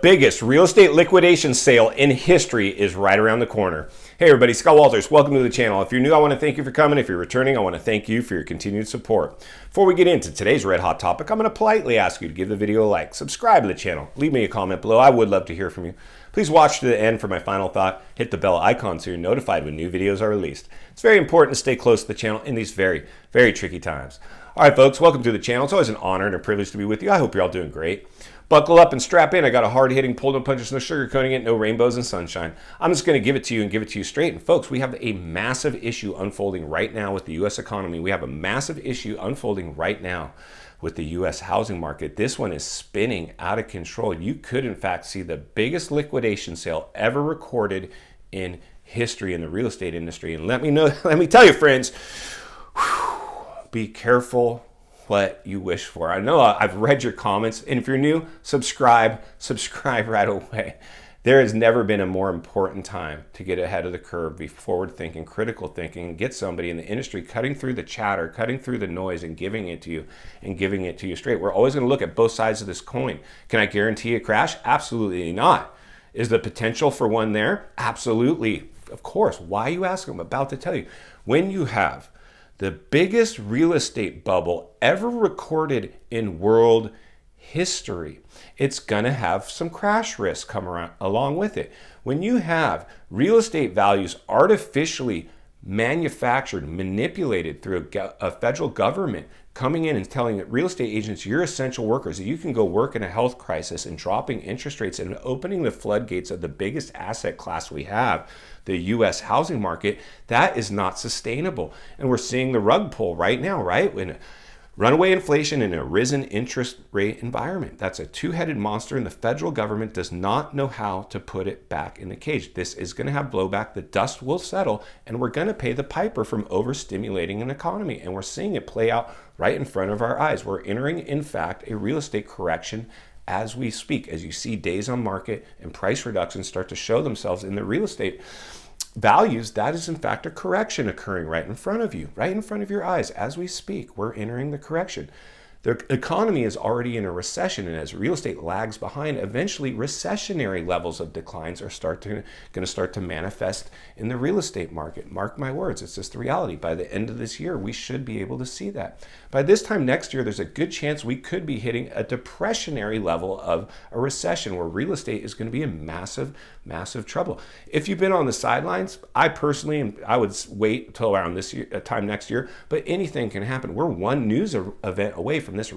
Biggest real estate liquidation sale in history is right around the corner. Hey everybody, Scott Walters, welcome to the channel. If you're new, I want to thank you for coming. If you're returning, I want to thank you for your continued support. Before we get into today's red hot topic, I'm going to politely ask you to give the video a like, subscribe to the channel, leave me a comment below. I would love to hear from you. Please watch to the end for my final thought. Hit the bell icon so you're notified when new videos are released. It's very important to stay close to the channel in these very, very tricky times. All right, folks, welcome to the channel. It's always an honor and a privilege to be with you. I hope you're all doing great. Buckle up and strap in. I got a hard-hitting, pull no punches, no sugarcoating it, no rainbows and sunshine. I'm just going to give it to you and give it to you straight. And folks, we have a massive issue unfolding right now with the U.S. economy. We have a massive issue unfolding right now with the U.S. housing market. This one is spinning out of control. You could, in fact, see the biggest liquidation sale ever recorded in history in the real estate industry. And let me tell you, friends, be careful what you wish for. I know I've read your comments, and if you're new, subscribe right away. There has never been a more important time to get ahead of the curve, be forward thinking, critical thinking, and get somebody in the industry cutting through the chatter, cutting through the noise, and giving it to you straight. We're always going to look at both sides of this coin. Can I guarantee a crash? Absolutely not. Is the potential for one there? Absolutely. Of course. Why you ask? I'm about to tell you. When you have the biggest real estate bubble ever recorded in world history, it's going to have some crash risk come along with it. When you have real estate values artificially manufactured, manipulated through a federal government coming in and telling real estate agents, you're essential workers, that you can go work in a health crisis, and dropping interest rates and opening the floodgates of the biggest asset class we have, the U.S. housing market, that is not sustainable. And we're seeing the rug pull right now, right? When runaway inflation in a risen interest rate environment. That's a two-headed monster, and the federal government does not know how to put it back in the cage. This is going to have blowback. The dust will settle, and we're going to pay the piper from overstimulating an economy. And we're seeing it play out right in front of our eyes. We're entering, in fact, a real estate correction as we speak, as you see days on market and price reductions start to show themselves in the real estate values. That is in fact a correction occurring right in front of you, right in front of your eyes as we speak. We're entering the correction. The economy is already in a recession, and as real estate lags behind, eventually recessionary levels of declines are going to start to manifest in the real estate market. Mark my words, it's just the reality. By the end of this year, we should be able to see that. By this time next year, there's a good chance we could be hitting a depressionary level of a recession where real estate is going to be in massive, massive trouble. If you've been on the sidelines, I would wait until around this time next year, but anything can happen. We're one news event away from this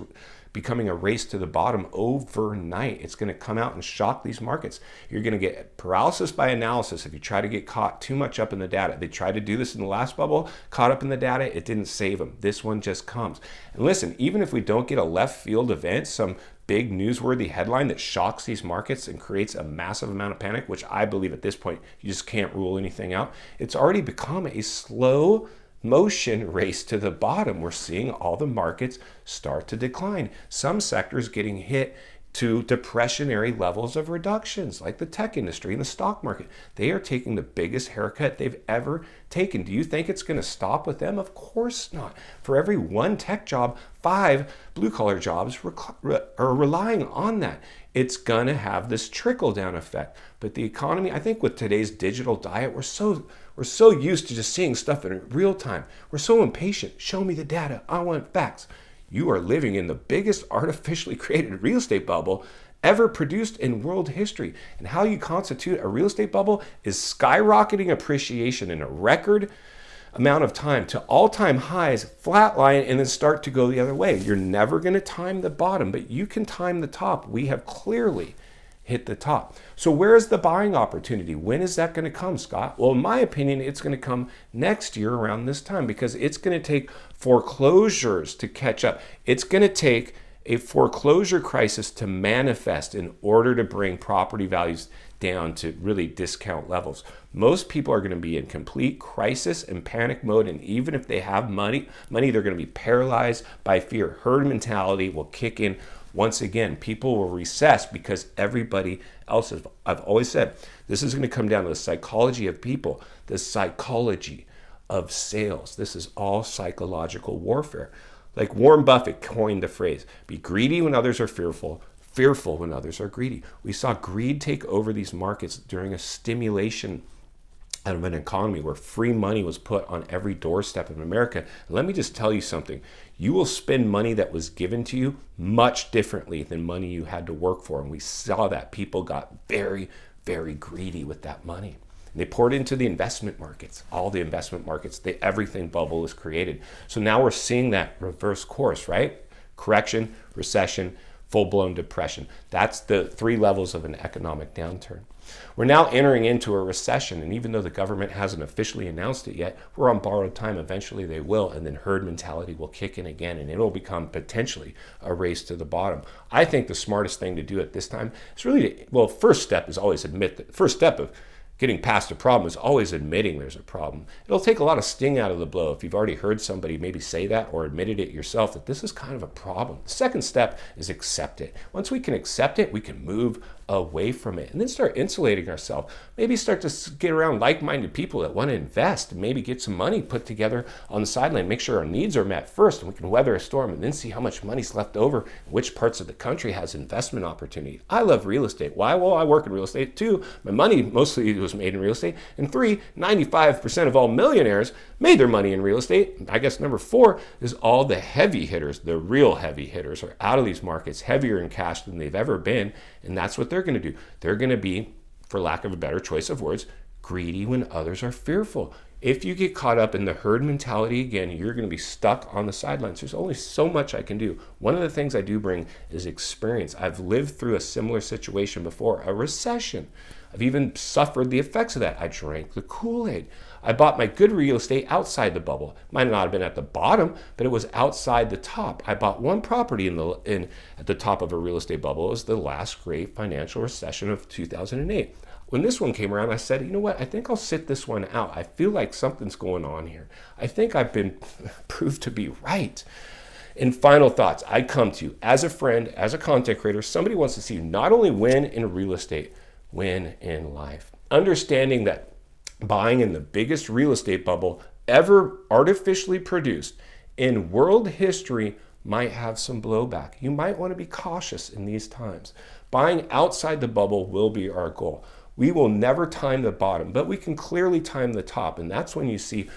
becoming a race to the bottom overnight. It's going to come out and shock these markets. You're going to get paralysis by analysis if you try to get caught too much up in the data. They tried to do this in the last bubble, caught up in the data, it didn't save them. This one just comes. And listen, even if we don't get a left field event, some big newsworthy headline that shocks these markets and creates a massive amount of panic, which I believe at this point, you just can't rule anything out. It's already become a slow motion race to the bottom. We're seeing all the markets start to decline. Some sectors getting hit to depressionary levels of reductions, like the tech industry and the stock market. They are taking the biggest haircut they've ever taken. Do you think it's going to stop with them? Of course not. For every one tech job, 5 blue-collar jobs are relying on that. It's going to have this trickle-down effect. But the economy, I think with today's digital diet, we're so used to just seeing stuff in real time. We're so impatient. Show me the data. I want facts. You are living in the biggest artificially created real estate bubble ever produced in world history. And how you constitute a real estate bubble is skyrocketing appreciation in a record amount of time to all-time highs, flatline, and then start to go the other way. You're never going to time the bottom, but you can time the top. We have clearly hit the top. So where is the buying opportunity? When is that going to come, Scott? Well, in my opinion, it's going to come next year around this time, because it's going to take foreclosures to catch up. It's going to take a foreclosure crisis to manifest in order to bring property values down to really discount levels. Most people are going to be in complete crisis and panic mode, and even if they have money, they're going to be paralyzed by fear. Herd mentality will kick in. Once again, people will recess because everybody else is. I've always said this is going to come down to the psychology of people, the psychology of sales. This is all psychological warfare. Like Warren Buffett coined the phrase, be greedy when others are fearful, fearful when others are greedy. We saw greed take over these markets during a stimulation out of an economy where free money was put on every doorstep of America. And let me just tell you something. You will spend money that was given to you much differently than money you had to work for. And we saw that people got very, very greedy with that money. And they poured into the investment markets, all the investment markets, the everything bubble was created. So now we're seeing that reverse course, right? Correction, recession, full-blown depression. That's the 3 levels of an economic downturn. We're now entering into a recession, and even though the government hasn't officially announced it yet, we're on borrowed time. Eventually they will, and then herd mentality will kick in again, and it'll become potentially a race to the bottom. I think the smartest thing to do at this time is really, first step is always admit that. First step of getting past a problem is always admitting there's a problem. It'll take a lot of sting out of the blow if you've already heard somebody maybe say that or admitted it yourself that this is kind of a problem. The second step is accept it. Once we can accept it, we can move away from it and then start insulating ourselves. Maybe start to get around like-minded people that want to invest and maybe get some money put together on the sideline. Make sure our needs are met first and we can weather a storm and then see how much money's left over, which parts of the country has investment opportunity. I love real estate. Why? Well, I work in real estate. 2, my money mostly was made in real estate. And 3, 95% of all millionaires made their money in real estate. I guess number 4 is all the heavy hitters, the real heavy hitters are out of these markets, heavier in cash than they've ever been. And that's what they're going to do. They're going to be, for lack of a better choice of words, greedy when others are fearful. If you get caught up in the herd mentality again, you're going to be stuck on the sidelines. There's only so much I can do. One of the things I do bring is experience. I've lived through a similar situation before, a recession. I've even suffered the effects of that. I drank the Kool-Aid. I bought my good real estate outside the bubble. Might not have been at the bottom, but it was outside the top. I bought one property at the top of a real estate bubble. It was the last great financial recession of 2008. When this one came around, I said, you know what? I think I'll sit this one out. I feel like something's going on here. I think I've been proved to be right. And final thoughts, I come to you as a friend, as a content creator. Somebody wants to see you not only win in real estate, win in life. Understanding that buying in the biggest real estate bubble ever artificially produced in world history might have some blowback. You might want to be cautious in these times. Buying outside the bubble will be our goal. We will never time the bottom, but we can clearly time the top. And that's when you see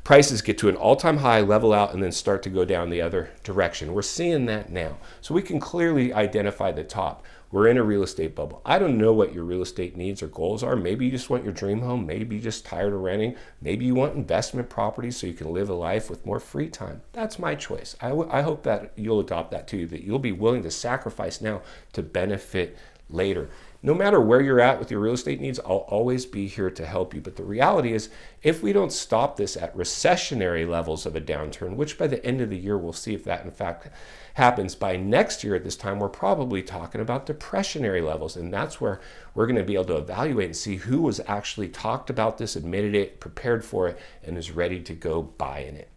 prices get to an all-time high, level out, and then start to go down the other direction. We're seeing that now. So we can clearly identify the top. We're in a real estate bubble. I don't know what your real estate needs or goals are. Maybe you just want your dream home. Maybe you're just tired of renting. Maybe you want investment properties so you can live a life with more free time. That's my choice. I hope that you'll adopt that too, that you'll be willing to sacrifice now to benefit later. No matter where you're at with your real estate needs, I'll always be here to help you. But the reality is, if we don't stop this at recessionary levels of a downturn, which by the end of the year, we'll see if that in fact happens, by next year at this time, we're probably talking about depressionary levels. And that's where we're going to be able to evaluate and see who was actually talked about this, admitted it, prepared for it, and is ready to go buy in it.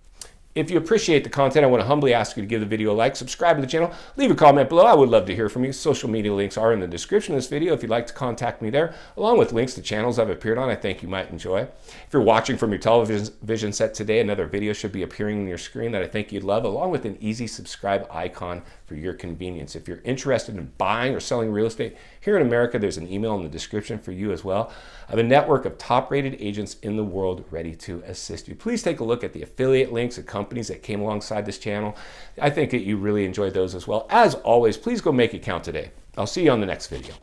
If you appreciate the content, I want to humbly ask you to give the video a like, subscribe to the channel, leave a comment below. I would love to hear from you. Social media links are in the description of this video if you'd like to contact me there, along with links to channels I've appeared on I think you might enjoy. If you're watching from your television set today, another video should be appearing on your screen that I think you'd love, along with an easy subscribe icon for your convenience. If you're interested in buying or selling real estate here in America, there's an email in the description for you as well. I have a network of top-rated agents in the world ready to assist you. Please take a look at the affiliate links of companies that came alongside this channel. I think that you really enjoyed those as well. As always, please go make it count today. I'll see you on the next video.